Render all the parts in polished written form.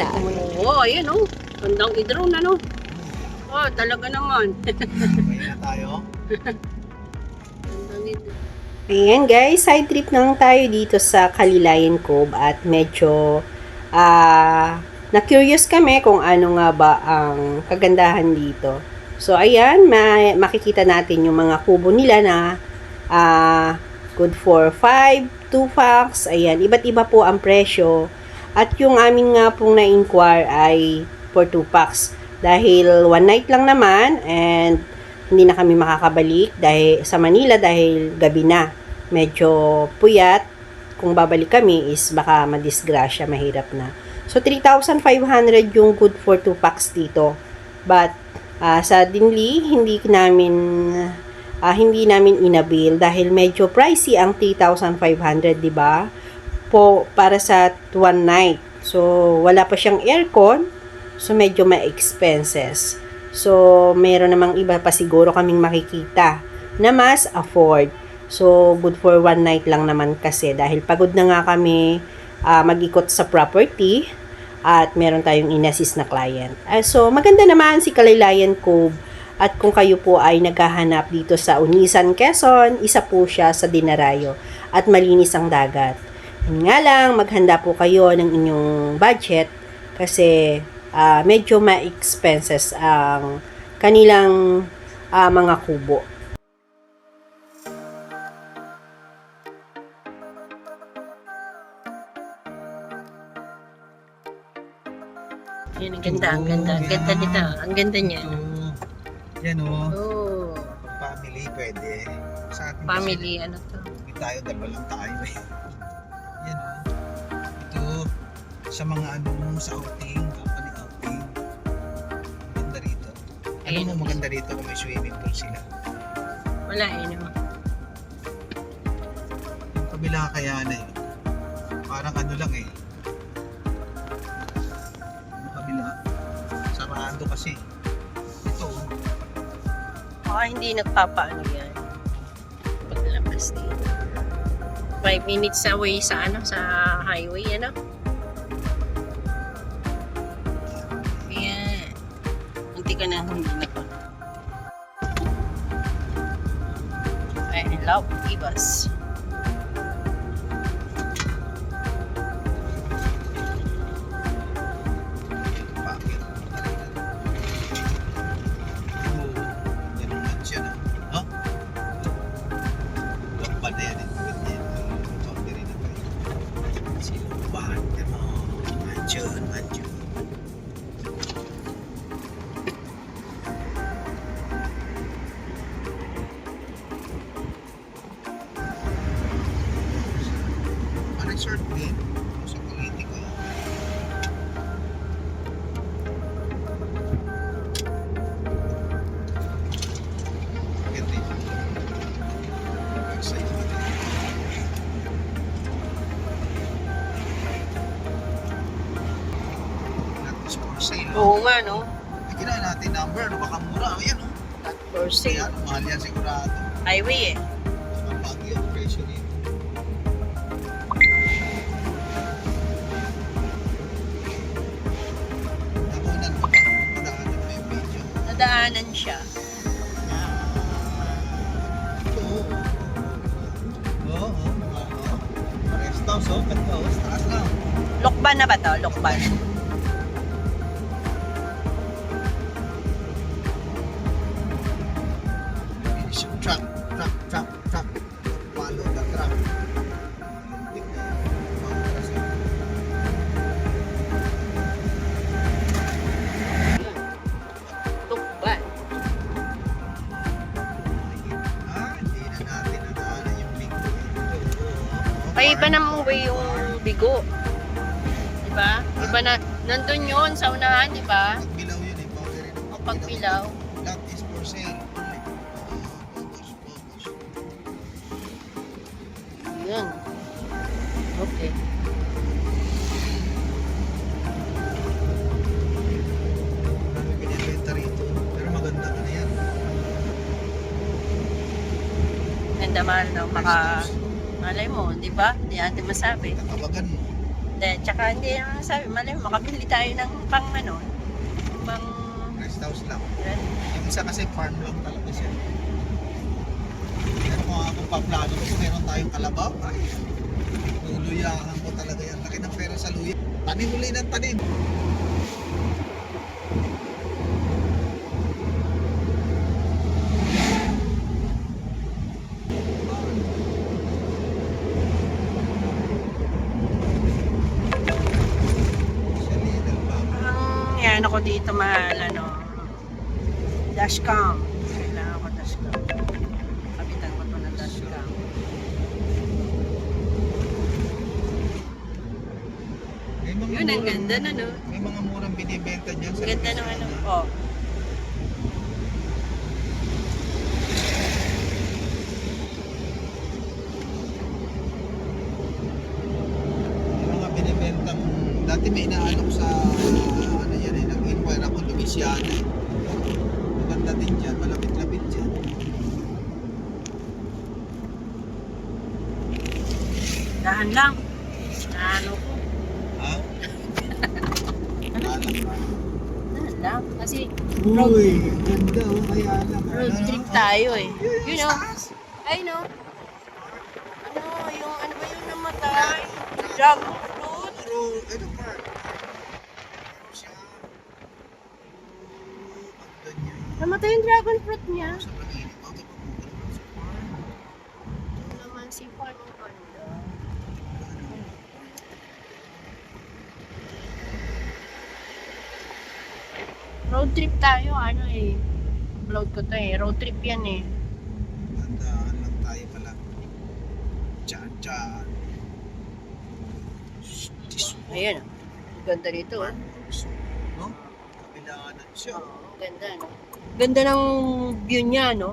na. Oo, ayan oh. Tandang i-drone ano. Oh, talaga naman. Kaya na tayo. Tandang i-drone. Ayan guys, side trip lang tayo dito sa Kalilayan Cove at medyo na-curious kami kung ano nga ba ang kagandahan dito. So ayan, makikita natin yung mga kubo nila na good for 5, 2 packs. Ayan, iba't iba po ang presyo. At yung amin nga pong na-inquire ay for 2 packs. Dahil one night lang naman and hindi na kami makakabalik dahil sa Manila dahil gabi na. Medyo puyat. Kung babalik kami is baka madisgrasya, mahirap na. So 3,500 yung good for 2 packs dito. But suddenly hindi namin inabil dahil medyo pricey ang 3,500, 'di ba? Po para sa one night. So wala pa siyang aircon. So medyo ma-expenses. So meron namang iba pa siguro kaming makikita na mas afford. So good for one night lang naman kasi dahil pagod na nga kami mag-ikot sa property at meron tayong inassist na client. So maganda naman si Kalilayan Cove. At kung kayo po ay naghahanap dito sa Unisan, Quezon, isa po siya sa Dinarayo at malinis ang dagat. Yun nga lang, maghanda po kayo ng inyong budget kasi medyo ma-expenses ang kanilang mga kubo. Yan, ang ganda, ang ganda. Ang ganda nito. Ang ganda niya. Yan o. Oh, Family pwede. Sa atin family, ano to? Kasi, tayo, dalawa lang tayo eh. Yan o. Ito, sa mga sa outing, company outing. Maganda rito. Ano Ayun. mo maganda rito kung may swimming pool sila? Wala eh, no? Yung kabila kaya na eh. Parang ano lang eh. Yung kabila. Sarado kasi. Ito oh. Baka hindi nagpapaano yan. Paglabas dito. 5 minutes away sa ano, sa highway, ano? Ayan. Munti ka na, hindi na pa. I love Ibas. Bakit? Oo. Ganun lang siya na. Oh? Huwag pa na yan eh. Ganyan. Boundary na kayo. Silupan. Gano'n. Mansion. Mansion. Resort din sa politiko. Ganda yun. Backside pa din. Not for sale. Oo nga, no? Kailangan natin number. Baka mura. Ayan o. Not for Kaya sale. mahal yan sigurado. Highway eh. Ang bagyo ang presyo nito. Nakunan mo ba? Nadaanan mo yung video. Nadaanan siya. Oo. Oo. Oo. Rest house, oh. Ganda, oh. Taas lang. Lokban na ba to? Lokban. Finish yung truck. Truck, truck, truck. Follow the truck. Lintik na yun. Pangkaras yun. Lokban. Hindi na natin nadaanan yung big Ay, iba namang way yung bigo. Diba? Iba na, nandun yun sa unahan, diba? Pagbilaw yun eh. Boundary ng O pagpilaw. Lot is for sale. Focus, focus. Yun. Okay. Marami binibenta rito. Pero maganda ka na yan. Ganda man, no? Malay mo, di ba? Di natin masabi. Tatawagan mo. Hindi, tsaka hindi naman sabi, mali, makabili tayo ng pang ano, pang... Rest house lang. Yung isa kasi farm lang talaga siya. Pero kung paplano ko, meron tayong kalabaw. Ay, luluyahan ko talaga yan. Laki ng pera sa luya. Tanim uli ng tanim. Sa Lidl pa. Yan ako dito mahal, ano, dashcam. Kailangan ko dashcam. Kapitan ko to ng dashcam. May mga Yun, ang murang- ganda na, no? May mga murang binibenta dyan sa Ang ganda ng ano, oh. May mga binibenta dati may inaano ko sa ano yan eh, nag-inquire ako Louisiana eh. Maganda din dyan, malapit-lapit dyan. Dahan lang. Ano ko? Ha? Alam ba? Dahan lang. Kasi Uy, ganda oh, kaya lang. road trip tayo eh. You know? I know. Ano, yung ano ba yung namatay? Dragon fruit? Ano pa? Siya. Ganda niya. Namatay yung dragon fruit niya. Sa paligid. Bakit pa kung sa farm? Ito naman si Farm ang ganda. Road trip tayo, ano eh. Upload ko to eh. Road trip yan eh. Tandaan lang tayo pala. Tyan. This Ayan. Ang ganda dito ah. no? Kabilaanan siya. Oo, ganda no. Ganda ng view niya no.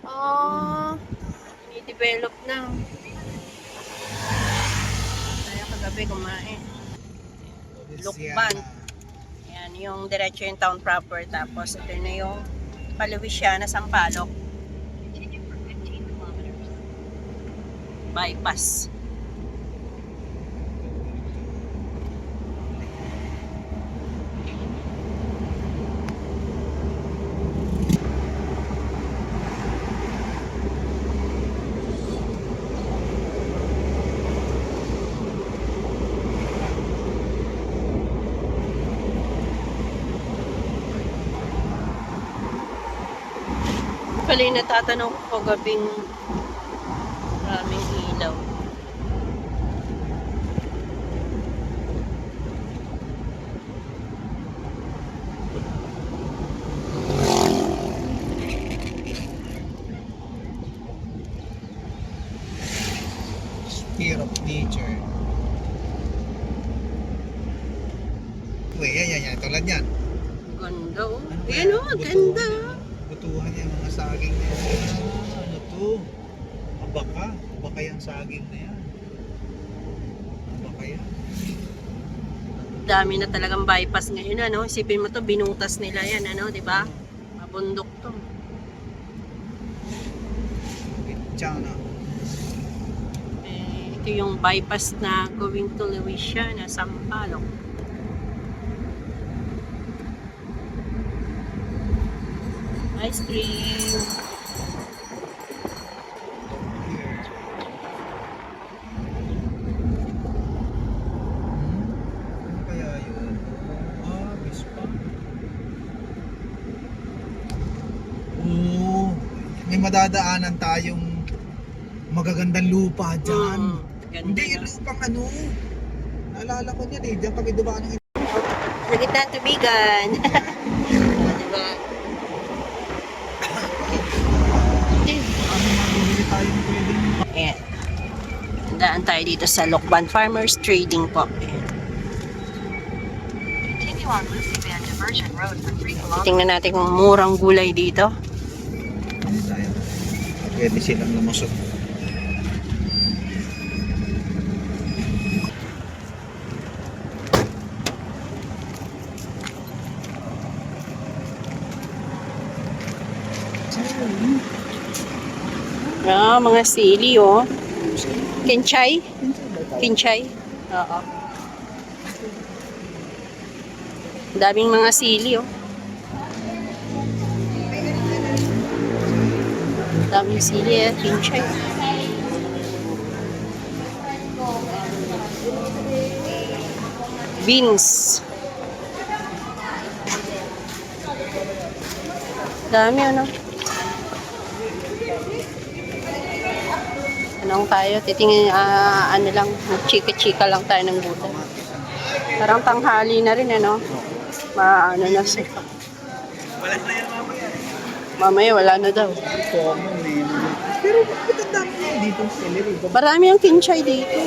Ah, ini-develop na. Tayo kagabi kumain. Lukban. Ayan, yung diretso yung town proper. Tapos ito na yung Paluisiana, Sampaloc. Bypass. Pala yung natatanong ko gabing maraming ilaw. Fear of nature. Uy, yan. Tulad yan. Ganda oh. Ano ba Ayan yan? oh, ganda. Butuhan yan, mga saging na yan. Ano to? Abaka. Abaka yung saging na yan. Abaka yan. Dami na talagang bypass ngayon ano. Isipin mo to, binutas nila yan ano, di ba? Mabundok to. Tiyan na. Ito yung bypass na going to Louisiana, Sampaloc. Ice cream. Ano kaya yun? Bispa. Oo. May madadaanan tayong magagandang lupa dyan. Ganda Hindi na. yung lupang ano. Naalala ko niyan eh. Diyan kami dumaan ng Sa gitna ng tubigan. Diba? ano mabibili tayong pwedeng Ayan. Daan tayo dito sa Lukban Farmers Trading po. Ayan. Tingnan natin kung murang gulay dito. tayo. Pwede silang lumusot. Mga sili oh. Kinchay? Kinchay? Oo. Daming mga sili, oh. Daming sili, kinchay. Beans. Dami, ano. Anong tayo? Titingin, ano lang, chika-chika lang tayo ng gulay. Parang tanghali na rin, ano. Ano na siya. Wala na yan mamaya. Mamaya, wala na daw. Common eh. Pero bakit ang dami yan dito sa celery? Marami ang kinchay dito.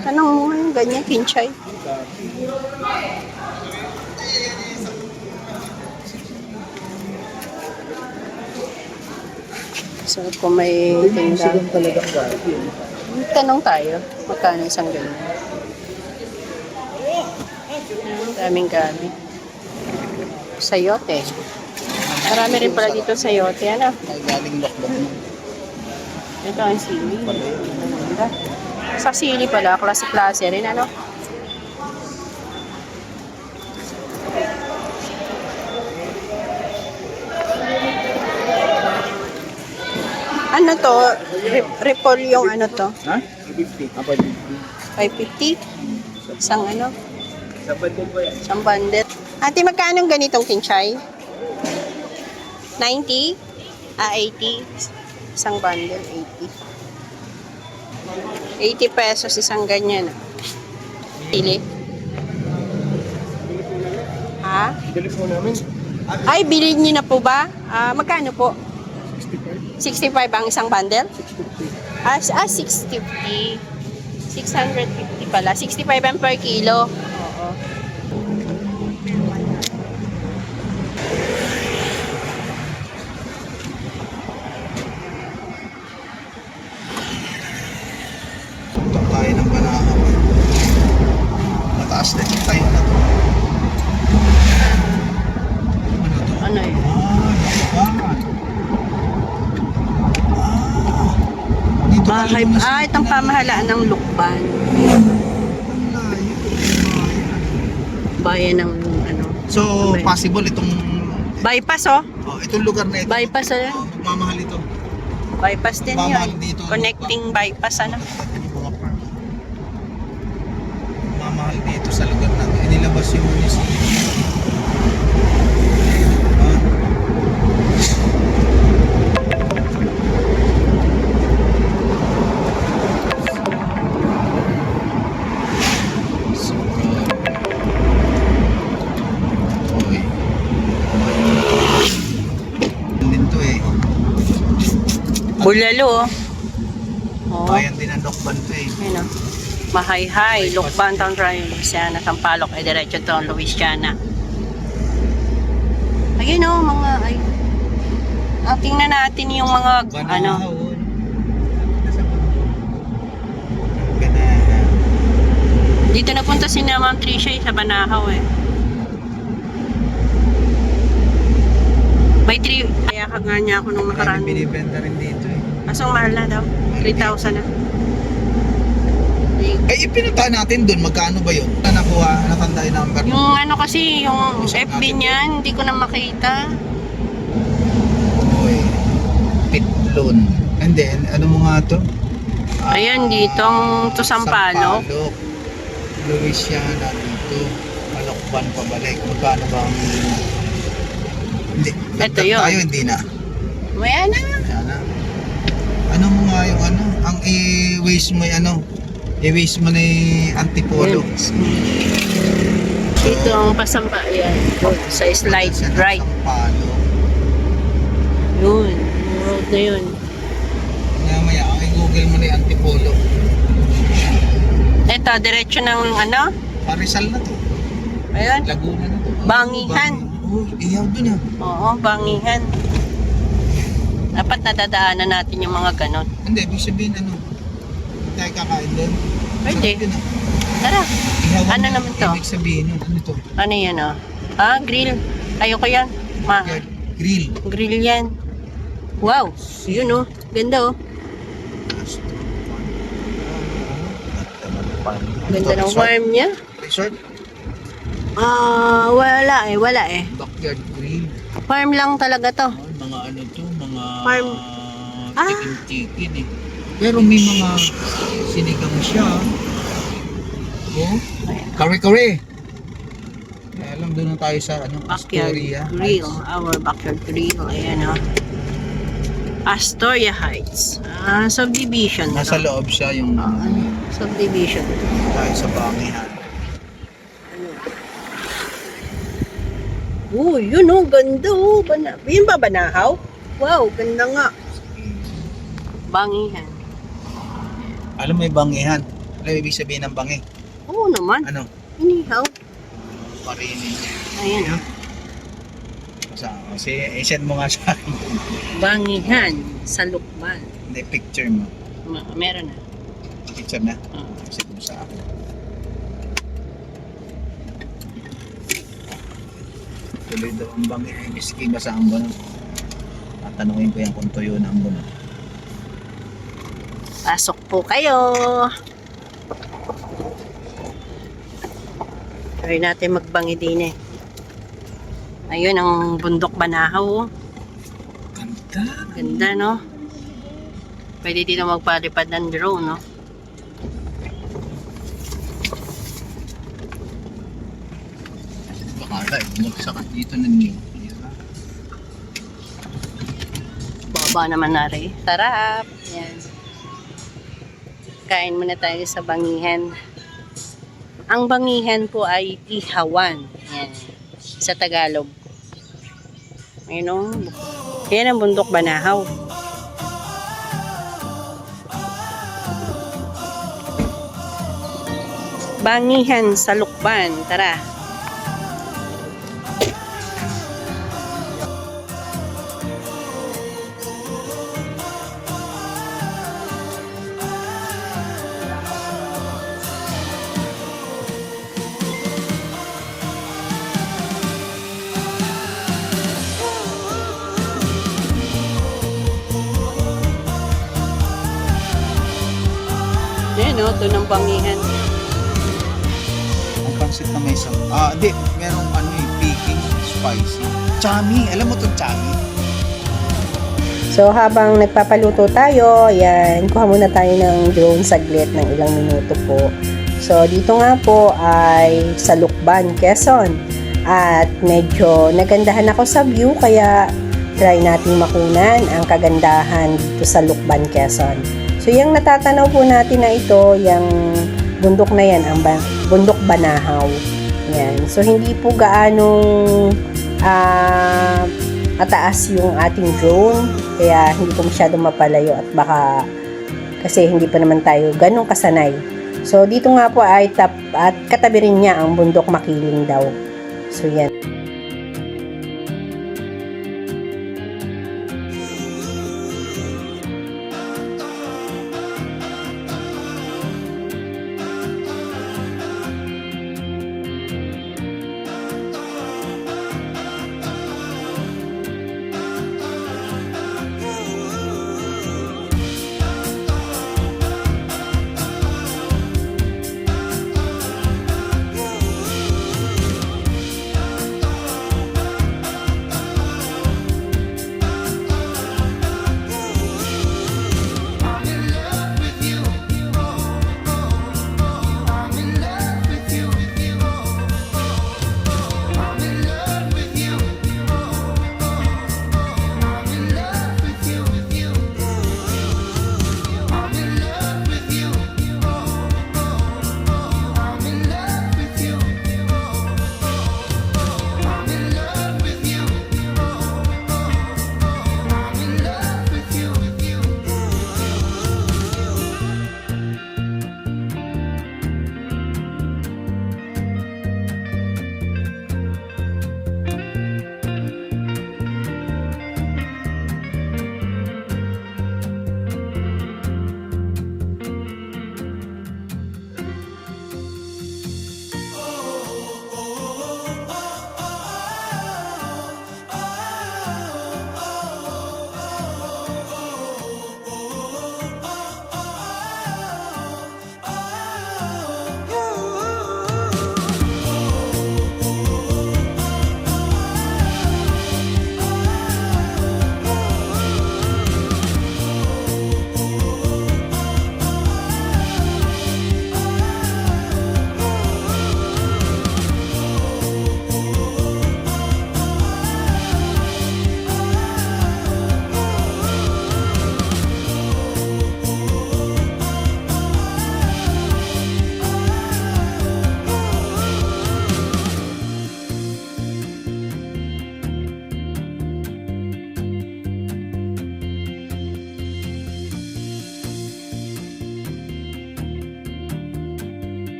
Tanong mo yung ganyan, kinchay. So, kung may tinda. talagang gabi. Tanong tayo, magkano isang ganyan? Daming gabi. Sayote. Marami rin pala dito sayote. Ano? Ay, galing lokbok mo. Ito ang sili. Ganda. Sa sili pala, klase-klase rin. Ano? Ano to? Repol yung ano to? Ha? 50. Apa 550? Isang ano? Sa bandit po yan. Isang bandit. Ate, magkano ang ganitong kinchay? 90? 80? Isang bundle, 80. 80 pesos isang ganyan. Pili. Ha? Bili po namin. Ay, bilhin niyo na po ba? Magkano po? 65 ang isang bundle? 650. 650 pala. 65 ang per kilo. Oo. Tayo ng Banahaw. Mataas na yung tayo na to. Ano yun? Dito Bahay. kayo mas- Itong pamahalaan ng Lukban. Layo. Bayan ng ano. So, possible itong Bypass, oh. itong lugar na ito. Bypass, ano? Mamahal ito. Bypass din Mamahal yun. dito. Connecting bypass, ano? Yung mga park. Mamahal dito sa lugar na ito. Inilabas yung munisipyo. Dito eh. Bulalo, oh. Oh. Bayan din ang Lokban to eh. Ayun, oh. Mahayhay, Lukban, Town Ryan, Louisiana, Sampaloc, diretso to, Louisiana. Ayun, oh, mga, ay. Tingnan natin yung mga, ano. Banana. Dito napunta si na Ma'am Tricia sa Banahaw, eh. May 3, kaya ka nga niya ako nung nakaraan. Marami binibenta rin dito eh. Asong mahal na daw, 3,000 na. Ay, ipinunta natin doon. Magkano ba yun? Nakuha, natanda yung number. Yung ano kasi, yung FB niyan, hindi ko na makita. Uy, Pitlon. And then, ano mo nga to? Ayan, ditong to Sampaloc. Louisiana dito. Malokban pabalik. Magkano ba ang... Hindi. Ito yun. Tayo hindi na. Maya na. Ayan na. Ano mo nga yung ano? Ang i-waste mo yung ano? I-waste mo na yung antipolo. Dito ang pasampa. Ayan. Sa slide right. Palo. Yun. Yung road na yun. Maya, ang i-google mo na yung antipolo. Ito, diretso ng ano? Parisal na to. Ayan. Laguna na to. Bangihan. Oh, iyaw dun ah. Oo, Bangihan. Dapat nadadaanan natin yung mga ganon. Hindi, ibig sabihin ano? Tayo kakain doon. Pwede. Sarap yun, ah. Tara. Ihawan Ano mo, naman to? Ibig sabihin yun. Ano to? Ano yan, oh? Grill. Ayoko yan. Yan, grill. Grill yan. Wow. Yun, oh. Ganda, oh. Ganda ng warm niya. resort. Wala eh. Backyard grill. Farm lang talaga to. Mga ano to, mga Farm. chicken eh. Pero may mga sinigang siya. Oh, kare-kare. Kaya lang doon na tayo sa ano, Backyard Astoria grill. Heights. Our backyard grill. Ayan o. Astoria Heights. Subdivision. Nasa loob siya yung Subdivision. tayo sa Bangihan. Yun o. Ganda o. Yun ba Banahaw? Wow, ganda nga. Bangihan. Alam mo may Bangihan? Alam mo ibig sabihin ng bangi? Oo naman. Ano? Inihaw. Parinig. Ayan o. Kasi i-send mo nga sa akin. Bangihan sa Lukban. Hindi, picture mo. Meron na. Picture na? Oo. Send mo sa akin. Tuloy daw ang bangi ay miski ba sa ambon. Tatanungin ko yan kung tuyo na ambon. Pasok po kayo. Try natin magbangi din eh. Ayun ang bundok Banahaw. Ganda. Ganda no? Pwede dito magpalipad ng drone no? Bakala eh, magsakat dito ng new. Baba naman na rin. Sarap. Yan. Kain muna tayo sa Bangihan. Ang Bangihan po ay ihawan. Yan. Sa Tagalog. Ayun o. Yan ang bundok Banahaw. Bangihan sa Lukban. Tara. Yan o. Ito ng Bangihan. Ang pansit na may hindi, merong ano eh, piking, spicy. Chami, alam mo to chami? So, habang nagpapaluto tayo, ayan, kuha muna tayo ng drone saglit ng ilang minuto po. So, dito nga po ay sa Lukban, Quezon. At medyo nagandahan ako sa view, kaya try nating makunan ang kagandahan dito sa Lukban, Quezon. So, yung natatanaw po natin na ito, yung bundok na yan, ang bundok Banahaw. Yan. So, hindi po gaanong mataas yung ating drone, kaya hindi po masyadong mapalayo at baka kasi hindi pa naman tayo ganong kasanay. So, dito nga po ay at katabi rin niya ang bundok Makiling daw. So, yan.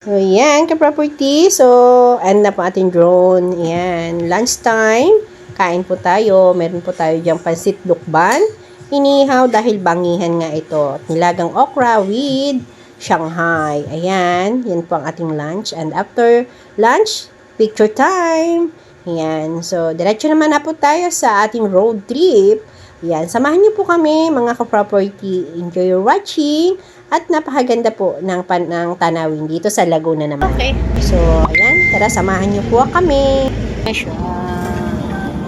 So, yan, ka-property. So, end na po ating drone. Yan, lunchtime. Kain po tayo. Meron po tayo diyang pansit lukban. Inihaw dahil bangihan nga ito. Nilagang okra with Shanghai. Ayan, yan po ang ating lunch. And after lunch, picture time. Yan, so, diretso naman na po tayo sa ating road trip. Yan, samahan niyo po kami mga ka-property. Enjoy your watching. At napakaganda po ng tanawin dito sa Laguna naman. Okay. So, ayan. Tara, samahan niyo po kami. Siya.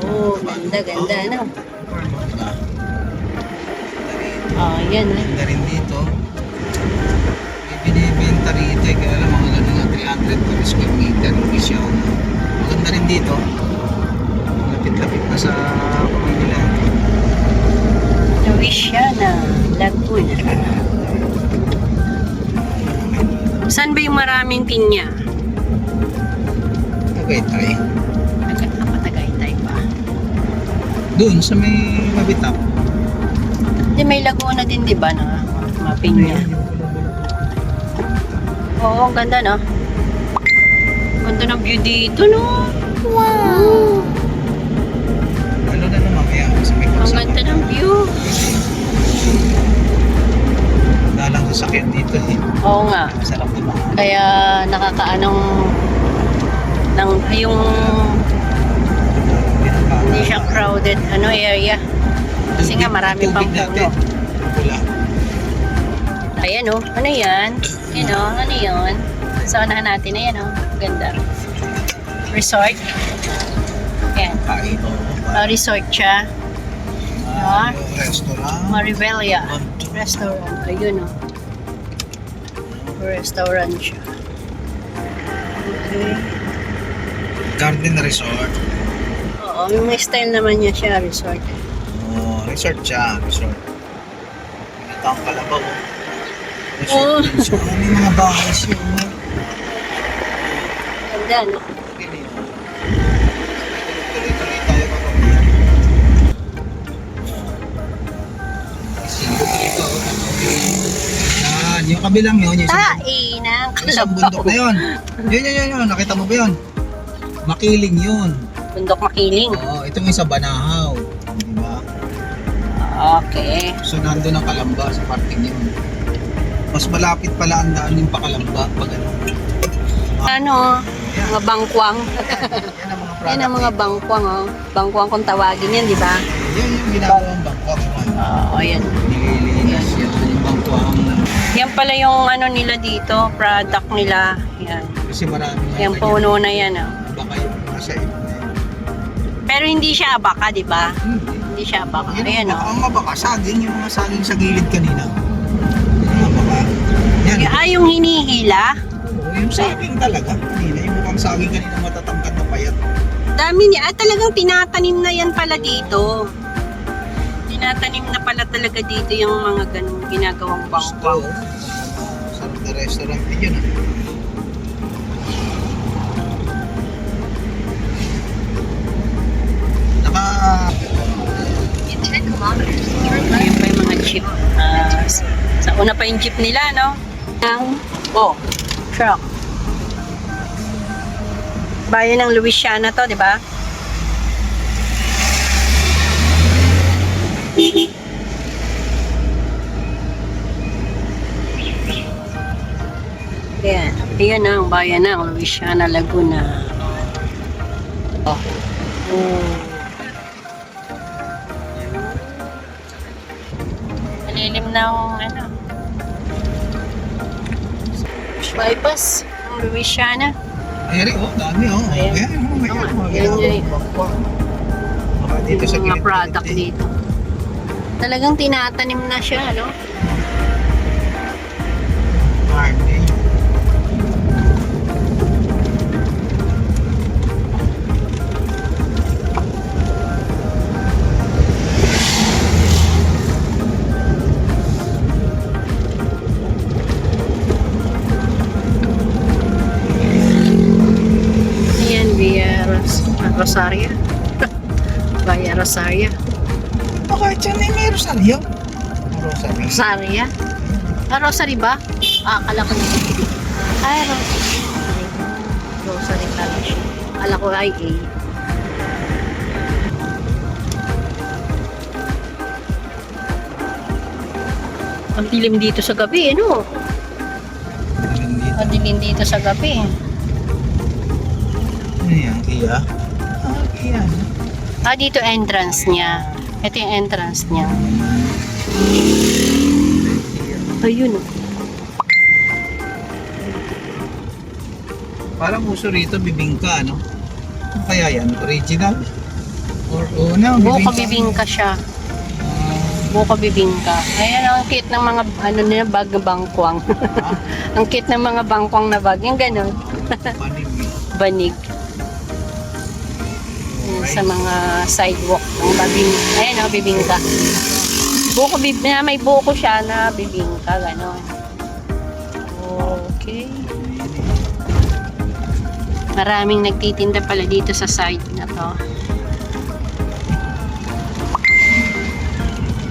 Oh, ganda, no? Oh, yan. Ganda rin dito. May binibenta rito eh. Kaya alam mga ganun nga 300 per square meter. Hindi siya. Maganda rin dito. Lapit-lapit na sa Manila. Louisiana, Laguna. Saan ba yung maraming pinya? Tagaytay. Tagaytay ba? Doon sa may Mabitap. Di may Laguna din, di ba, na mga pinya? Oo, ang ganda, no? Ganda ng view dito, no? Wow! Ano na naman kaya sa may Ang ganda ng view. Dalang sasakyan dito eh. Oo nga. Sarap diba? Kaya nakakaanong yung hindi siya crowded area. Kasi nga marami pang puno. Wala. Ayan oh, ano yan? Yan oh, ano yun? Sa unahan natin, ayan oh, ganda. Resort. Ayan, Kain o. resort siya. Ah, Restaurant. Marivelia Restaurant. Ayun oh. Restaurant siya. Okay. Garden Resort. Oo, may style naman niya siya, resort. Oh, resort siya. Resort. Ito ang Kalabaw. Oo. Resort. So, may mga bahay siya. Ganda, no? Tuloy-tuloy tayo kapag yan, yung kabilang yun, yung isang, Tae ng isang bundok na yun. Yun, nakita mo ba yun? Makiling yun. Bundok Makiling. Oo, itong isa Banahaw. Di ba? Okay. So, nandun ang Kalamba sa parting yun. Mas malapit pala ang daan yung Pakalamba pag ano. Ano, mga bangkwang. Yan ang mga product. Yan ang mga bangkwang, oh. Bangkwang kung tawagin yan, di ba? Yan yung ginagawang bangkwang. Oo, yan. Nililinis yan yung bangkwang na. Yan pala yung ano nila dito, product nila. Yan. Kasi marami nga Yung puno na yan, oh. baka yung nasa ito na yun. Pero hindi siya abaka, di ba? Hindi. Hindi siya abaka. Yan Ayan, ang oh. ang mabaka, saging, yung mga saging sa gilid kanina. Yung mabaka. Yan. Yung hinihila. Oo, yung saging talaga. Kanina, yung mukhang saging kanina matatangkad na payat. Dami niya. Talagang tinatanim na yan pala dito. Tinatanim na pala talaga dito yung mga ganun ginagawang bangkwang. Sarap na restaurant din yun. Naka... Ayun pa yung mga jeep. Sa una pa yung jeep nila, no? Truck. Bayan ng Louisiana to, di ba? Ayan. Ayan na ang bayan ng Louisiana, Laguna. Oh. Malilim ng ano. Bypass ng Louisiana. Eri, oh, dami, oh. Ayan. Ayan, oh, may Tama. mga Yan ginagawa. yun. Baka dito sa Yung mga gilid- product gilid, eh. dito. Talagang tinatanim na siya, no? Marne. Ayan, via Rosaria. Via Rosaria. Oh, kahit yan ay may Rosario. Rosario. Rosaria? Ah, Rosary ba? Ah, akala ko dito. Ay, grocery pala siya. Ala ko ay A. Ang dilim dito sa gabi, ano? Ang dilim dito sa gabi. Ano yan? Iya? Iya. Dito entrance niya. Ito yung entrance niya. Ayun. Parang uso rito bibingka, ano? Ano kaya yan? Original? Or una, Buko bibingka siya. Buko bibingka. Ayan ang cute ng mga ano nila bag bangkwang. Ang cute ng mga bangkwang na bag. Yung ganun. Panig eh. Banig. Yun, sa mga sidewalk ng babing. Ayan o, bibingka. Buko may buko siya na bibingka. Ganon. Okay. Maraming nagtitinda pala dito sa side na to.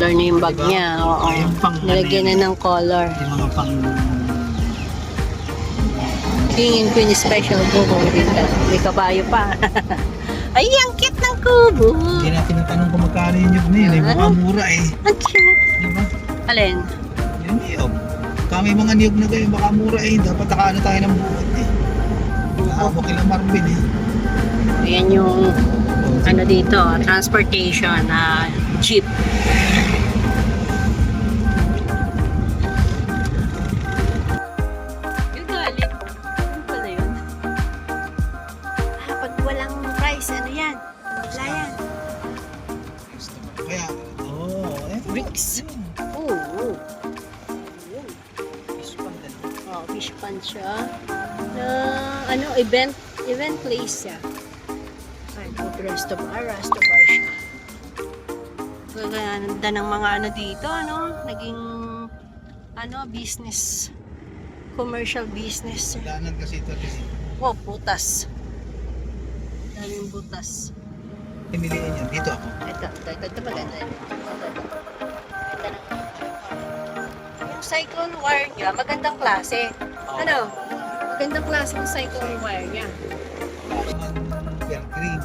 Color na yung bag niya. Oo. Yung pang- Nilagyan na ng color. Yung mga pang... King and Queen Special Buko. May kabayo pa. Ay, ang cute ng kubo. Hindi natin natanong kung magkano yung nyug na yun. Baka mura eh. Ang cute. Diba? Alin? Yung niyog. Baka may mga niyog na kayo, baka mura eh. Dapat nakaano tayo ng buot eh. Nakaabo kila Marvin eh. Ayan yung ano dito, transportation, jeep. Yung galit. Ano pala yun? Pag walang price, ano yan? Wala yan. Kaya, eh. Bricks. Oo. Ispanda. Fish pan siya. Na, event place siya. Ay, resto bar siya. Ganda ng mga dito, naging, business. Commercial business. Daanan kasi ito kasi. Oh, butas. Daming butas. Pimiliin yan. Dito ako. Ito maganda. Yung cyclone wire niya, magandang klase. Magandang klase yung cyclone wire niya. Green.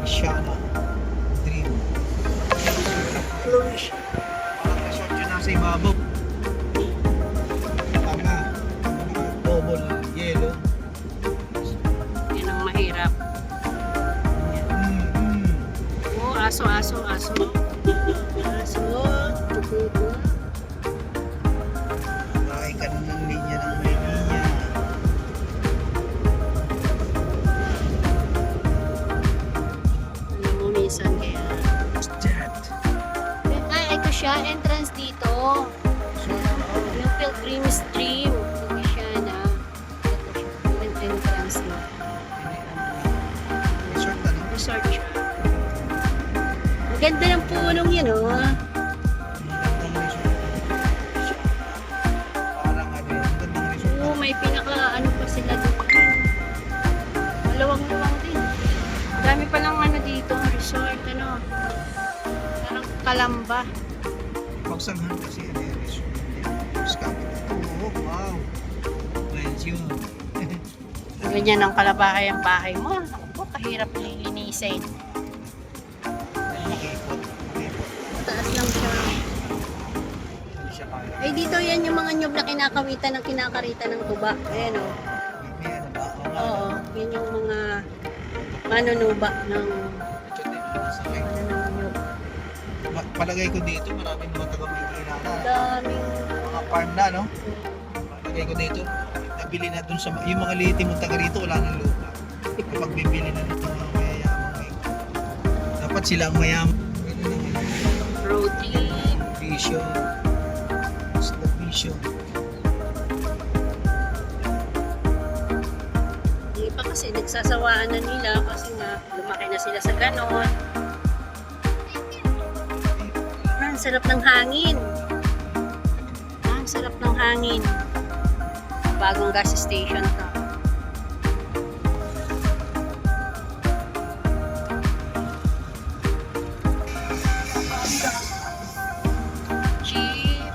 Ishana. Dream. Flourish. Parang resort yun nasa ibabaw. Tanga. Double yellow. Yan ang mahirap. Oh, aso. Ay, ka ng linya ng may linya. Alam mo, minsan kaya. What's that? Ito siya, entrance dito. Yung Pilgrim Stream. Ito siya na. Ito siya, yung entrance na. Resort ano? Resort siya. Ang ganda ng punong yan, oh. Magandang resort. Parang ano yun, magandang resort. Oo, may pa sila dito. Malawang-lawang din. Dami palang dito, resort, parang Kalamba. Pagsanghan kasi ano yung resort. Oh, wow. Mansion. Ganyan ang kalabahay ang bahay mo. Ako, kahirap lilinisin. Nakikot. Taas lang siya. Hindi siya kaya. Ay, dito yan yung mga nyug na kinakawitan ng kinakarita ng tuba. Ayan, oh. May ano ba? Oo nga. Oo, yun yung mga manunuba ng Sakay. nyug. Palagay ko dito, maraming mga taga-Maynila na. Daming Mga farm na, no? Palagay ko dito, nabili na dun sa, yung mga liti mong taga rito, wala nang lupa. Kapag bibili na ng mga mayayamang may. Dapat sila ang mayaman. road trip. Vision. Basta vision. Hindi pa kasi nagsasawaan na nila kasi nga lumaki na sila sa ganon. Ang sarap ng hangin. Ang sarap ng hangin. Bagong gas station to. Cheap.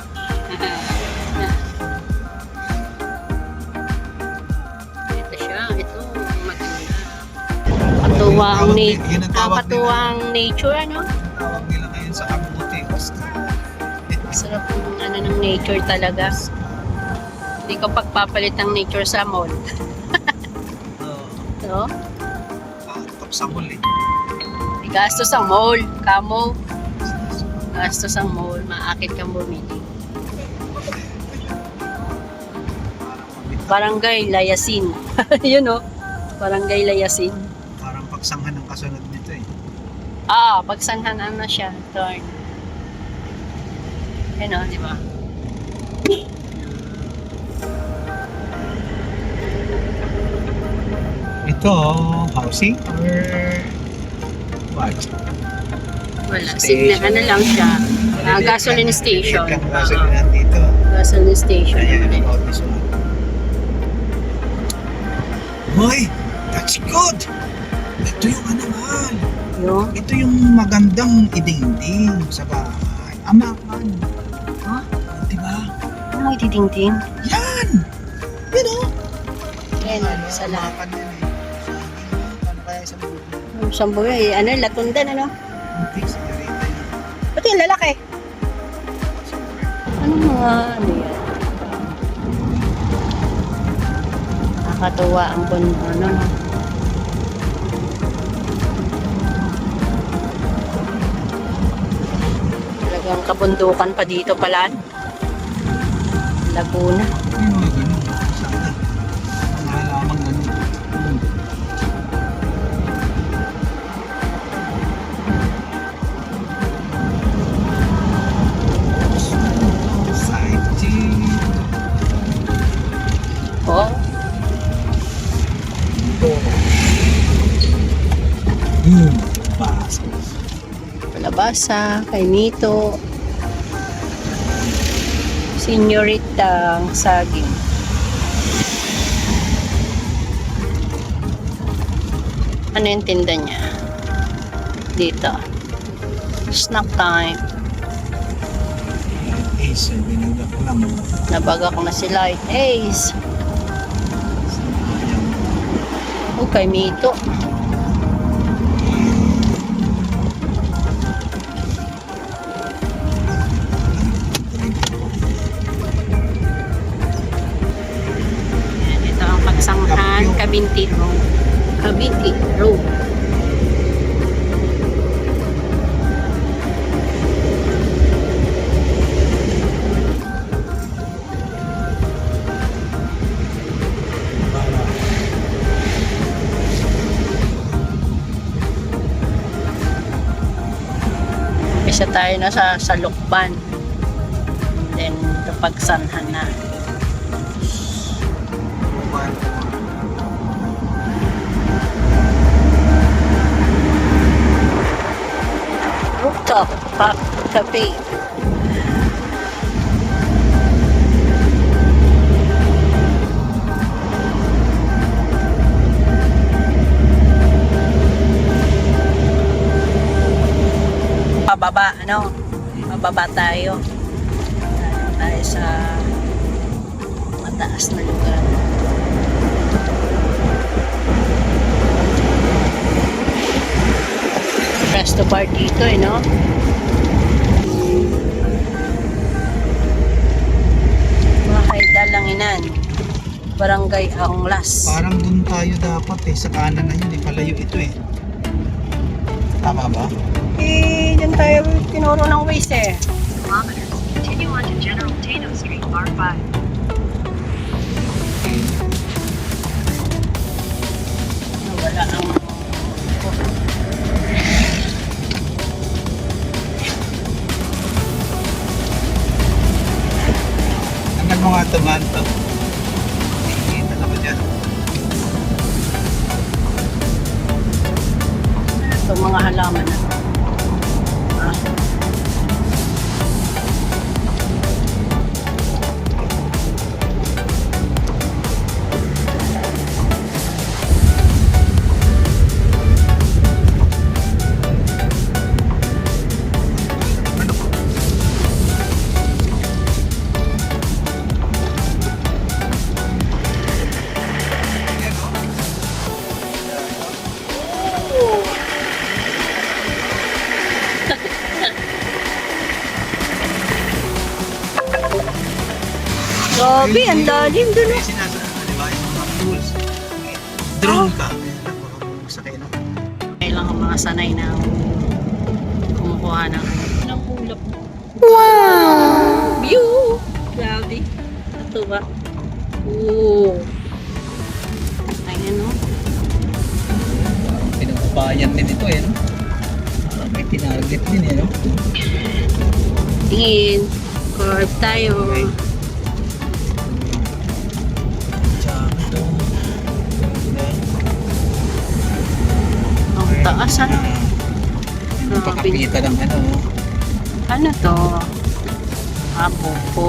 Nakakatuwa ang nature. Yun ang tawag Nakakatuwa nila. ang nature, ano? Tawag nila ngayon sa kabuti. Sarap ng ano ng nature talaga. Hindi ko pagpapalit ang nature sa mall. No? Top sa mall eh. Gastos ang mall. Kamo. Gastos ang mall. Maakit kang bumili. Barangay Layasin. Yun o. Barangay Layasin. Parang pagsanghan ng kasunod nito eh. Pagsanghanan na siya. Turn. Yun o, di ba? Ito, housing or what? Wala. Signal. Ano lang siya. Gasoline station. Gasoline dito. Gasoline station. Ayan, about this one. Hoy, that's good! Ito yung ano, mahal. Yung? Ito yung magandang idingding sa bahay. Amakan. Ha? Diba? Ano may didingding? Yan! Yan o. Yan, sa lahat. Amakan yan eh. Paano kaya isang buhay? Sambo eh. Ano, latundan, ano? Hindi, senyorita yun. Ba't yung lalaki? Ano mga, ano yan? Nakakatuwa ang ano. Talagang kabundukan pa dito pala. Laguna. Yung mga ganun. Sana. Mga lamang ganun. Side chick. Oh, Basa. palabasa, kay Nito. Senyorita ang saging. Ano yung tinda niya? Dito. Snack time. Ace, binagak lang. Nabagak na sila. Ace. Oh, kay Mito. Yan, ito ang pagsanghan. Kabinti Road. Kabinti Road. Isa tayo na sa Lukban. Then, ito pagsanhan na. Rooftop cafe. Pababa, ano? Pababa tayo. Tayo sa mataas na lugar. Resto bar dito, no? Mga kaidalanginan. Barangay Aonglas. Parang dun tayo dapat eh. Sa kanan na yun eh. Palayo ito eh. Tama ba? Diyan tayo tinuro ng waste eh. Kilometers. Continue on to General Tano Street, R5. Wala ang Hanggang mga tomato. Tingin na ako dyan. ito mga halaman na. Grabe, ang lalim dun. May sinasabi, di ba? Yung mga tools. Drone ka. Sakay na. Kailangan mga sanay na kumukuha ng ulap. Wow! View! Grabe. Ito ba? Oo. Ayan o. Pinagpapayan din ito eh, no? Parang may tinarget din eh, no? Tingin. Curve tayo. Okay. Tsaka ito. Ang taas ano. Pakapita ng ano. Ano to? Abo po.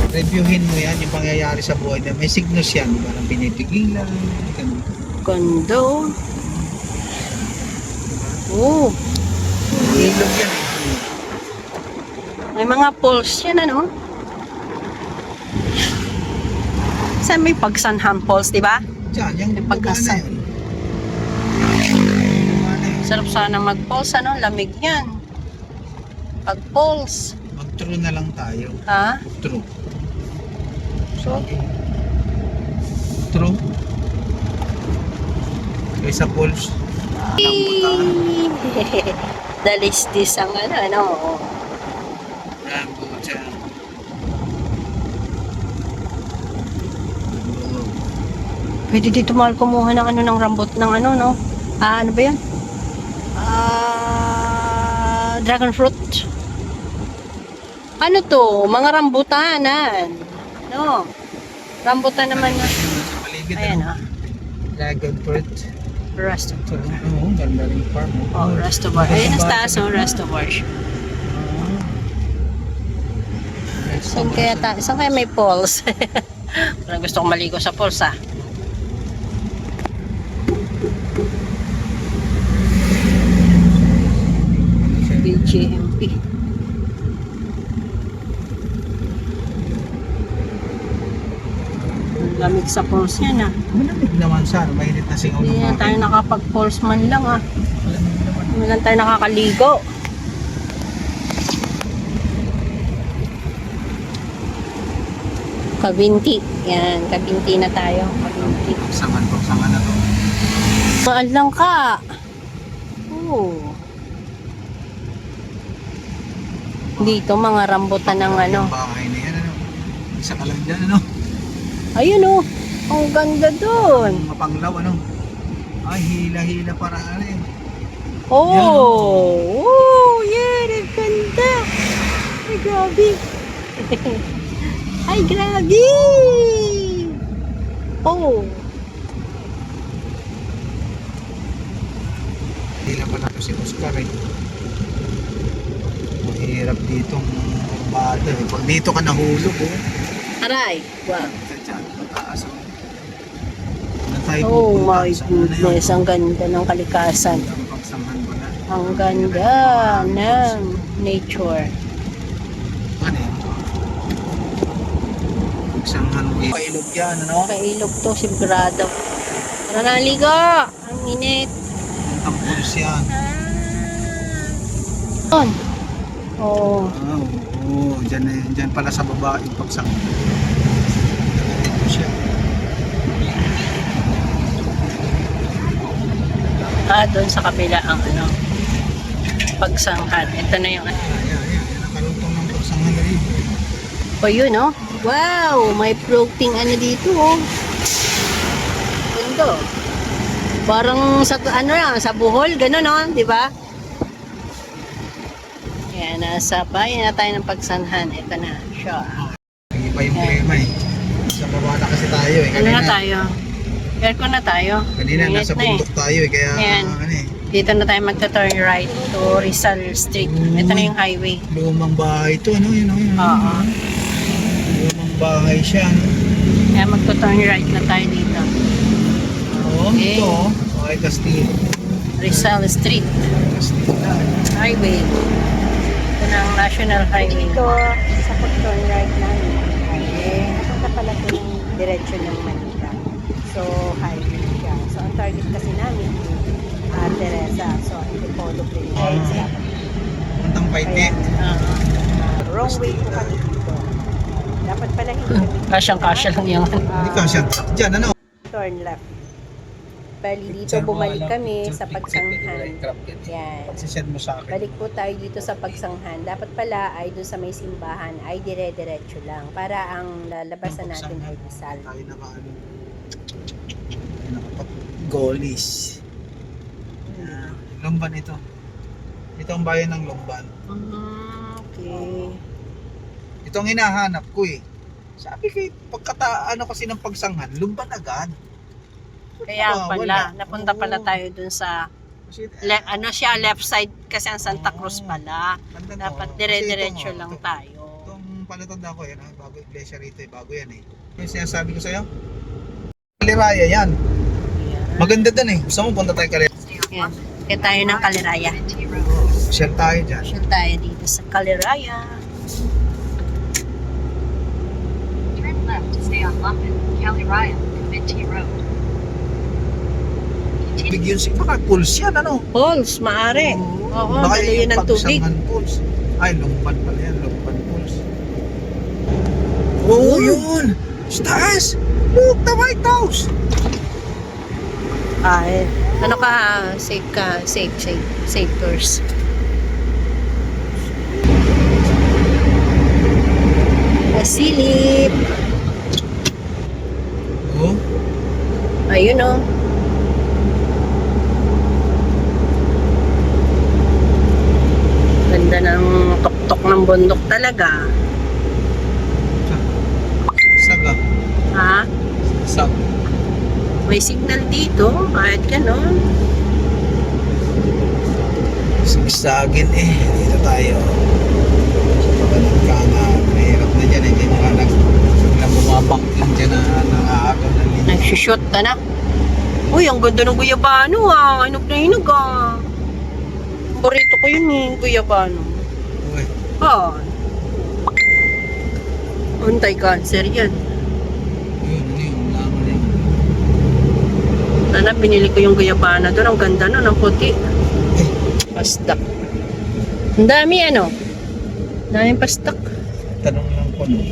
Reviewin mo yan, yung pangyayari sa buhay na may signals yan, parang pinipigilan, ganun. Kondo. Oh. Ilog yan eh. May mga poles yan ano. Saan may pagsanhan poles, di ba? Diyan, yung May baba na pagkasan. yun. Baba na yun. Sarap sana mag-poles ano, lamig yan. Pag-poles. Mag-true na lang tayo. Ha? True. So, true. Kaysa pulse. Rambutan. Dalistis ang ano. Rambutan. Pwede dito mahal kumuha ng ano ng rambut ng ano no. Ano ba 'yan? Dragon fruit. Ano to? Mga rambutanan. No. Rambutan naman na. Sa paligid, Ayan ano? ah. Dragon fruit. Resto. Oo, ganda rin farm. Oh, resto bar. Ayun ang taas ng resto bar. Saan kaya may poles? Parang gusto kong maligo sa poles ah. BGMP. Ang lamig sa poles yan ah. Malamig naman siya. Mainit na singaw Hindi ng na tayo akin. nakapag-poles man lang ah. Malamig naman. Hindi lang tayo nakakaligo. Kabinti. Yan, kabinti na tayo. Kabinti. Sangan na to. Mahal lang ka. Oo. Dito mga rambutan ng ano. Yung bahay na yan, ano? Isa ka lang dyan, ano? Ayun oh. Ang ganda dun. Ang mapanglaw, ano? Ay, hila-hila para ano eh. Oh. Oh, yeah, ang ganda. Ay, grabe. Ay, grabe. Oh. Hila pala to si Oscar eh. Mahirap ditong bata eh. Pag dito ka nahulog, oh. Aray. Wow. Diyan, mataas, oh. Na tayo Oh pupunta my sa ano na yun, goodness. Ang ganda ng kalikasan. Ang pagsamahan ko na. Ang ganda ng nature. Ano eh? Pagsamahan mo eh. Pailog yan, ano? Kailog to, sigurado. Tara na, ligo! Ang init. Ang pulos yan. On. Oh. Oo, dyan pala sa baba yung pagsamahan. Ito siya. Doon sa kabila ang ano, pagsanghan. Ito na yung ano. Ayan, nakalutong ng pagsamahan na rin. O yun, oh. Wow! May floating ano dito, oh. Ganda. Parang sa, ano lang, sa Bohol, gano'n, no? Di ba? Yan, nasa bayan na tayo ng pagsanhan. Ito na, siya. Hindi pa yung problema eh. Sa baba na kasi tayo eh. Ano na tayo? Aircon na tayo. Kanina Init nasa na eh. bundok tayo eh. Kaya Ayan. ano eh. Dito na tayo magta-turn right to Rizal Street. Ito na yung highway. Lumang bahay to, ano? Yun, yun. Oo. Lumang bahay siya, ano? Kaya magta-turn right na tayo dito. Oo, Okay. ito oh. Okay, Castillo. Rizal Street Castillo na. Highway. Ito na ang National Highway. Ito, sa pag-turn right namin. Okay. Napunta pala ito ng diretsyon ng Manila. So, highway siya. So, ang target kasi namin, Teresa. So, ang Dipolog din. Ah. papuntang Paite. Wrong way po kami dito. Dapat pala hindi kami dito. Kasyang-kasya lang yan. Hindi ka siya. Diyan, ano? Turn left. Bali dito bumalik kami sa Pagsanghan. Yan. Pagsisend mo sa akin. Balik po tayo dito sa Pagsanghan. Dapat pala ay doon sa may simbahan ay dire-diretso lang. Para ang lalabasan natin ay Rizal. Tayo naka-ano. Nakapag-goalies. Yan. Lumban ito. Ito ang bayan ng Lumban. Okay. Ito ang hinahanap ko eh. Sabi ko, ano kasi ng Pagsanghan, Lumban agad. Kaya Ah, pala, wala. napunta pala Oo. tayo dun sa Kasi, ano siya, left side kasi ang Santa Cruz pala. ganda no? Dapat Kasi dire-diretso ito, lang ito, tayo. Itong palatanda ko yan, bago iglesia rito eh, bago yan eh. Yung sinasabi ko sa'yo, Kaliraya yan. Maganda dun eh. Gusto mo punta tayo Kaliraya. Yan. Kaya tayo ng Kaliraya. Minty Road. Share tayo dyan. Siya tayo dito sa Kaliraya. Turn left to stay on Lumpen, Caliraya, and Minty Road. Big yun si baka pulse yan ano? Falls, maari. Oo, Baka dalo yun ng tubig. Pagsanghan pulse. Ay, Lumban pala yan. Lumban pulse. Oo, yun! Sa taas! Look, the White House! Ay, ano ka, safe tours. Pasilip. Oo. Ayun oh. Ganda ng tuktok ng bundok talaga. Saga. Ha? Sag. May signal dito, kahit gano'n. Sigsagin eh. Dito tayo. Sa pagkalang kanan. Mahirap na dyan eh. Hindi mga biglang bumabangking dyan na nakaagaw na linya. Nagsushoot ka na. Uy, ang ganda ng guyabano ah. Hinog na hinog ah. Paborito ko yun eh, guyabano. Uy. Ah. Anti-cancer yan. Yun, yun. Laman eh. Sana binili ko yung guyabano doon. Ang ganda nun, ang puti. Pastak. Ang dami ano. Ang daming pastak. Tanong lang ko no.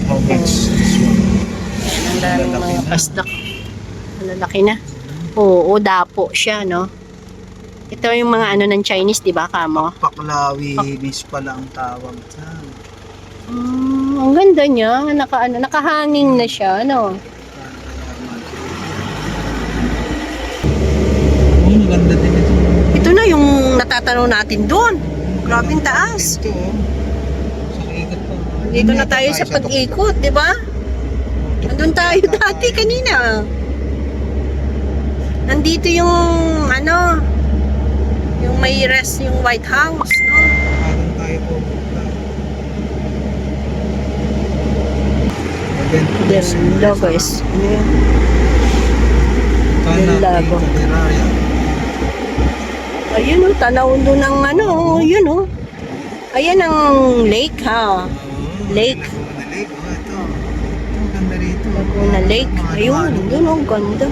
How much this one? Ayan, ang daming Malalaki mga na. pastak. Malalaki na. Oo, dapo siya, no? Ito yung mga ano ng Chinese, di ba, kamo? Paklawi, miss pala ang tawag dyan. Ang ganda niya. Nakahanging na siya, no? Oo, maganda din ito. Ito na yung natatanaw natin doon. Grabing taas. Ito oh. Sa ikot pa. Dito na tayo sa pag-ikot, di ba? Nandun tayo dati kanina. Nandito yung ano, yung may rest, yung White House, no? Parang tayo po. Del logo is, Del Lago. Ayun oh, tanaw doon ng ano, yun oh. Ayan ang lake ha. Lake. Lake, oh, ito. Ito, ganda rito. Laguna Lake. Ayun, doon oh, ganda.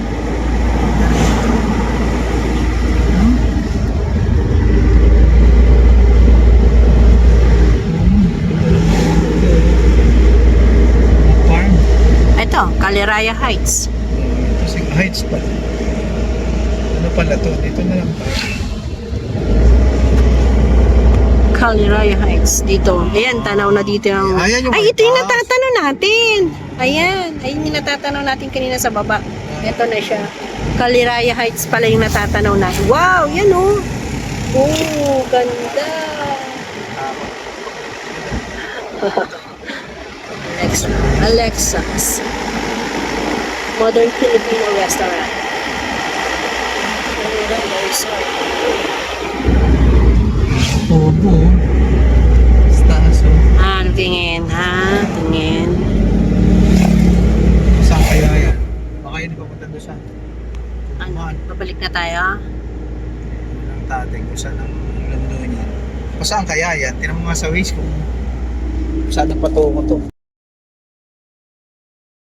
Farm. Ito, Kaliraya Heights. Kasi heights pala. Ano pala to? Dito na lang tayo. Kaliraya Heights. Dito. Ayan, tanaw na dito yung... Ayan yung Ay, ito yung White House. natatanaw natin. Ayan. Ayun yung natatanaw natin kanina sa baba. Ito na siya. Kaliraya Heights pala yung natatanaw natin. Wow, yan oh. Oh, ganda. Alexa's Modern Filipino Restaurant. Kaliraya Resort. Obo. Taas oh. Ah, tingin ha, tingin. Saan kaya yan? Baka yun papunta doon sa Ano, babalik na tayo? ng tatay kung saan ang lundo niya. O saan kaya yan? Tinan mo nga sa Waze kung saan ang patungo to.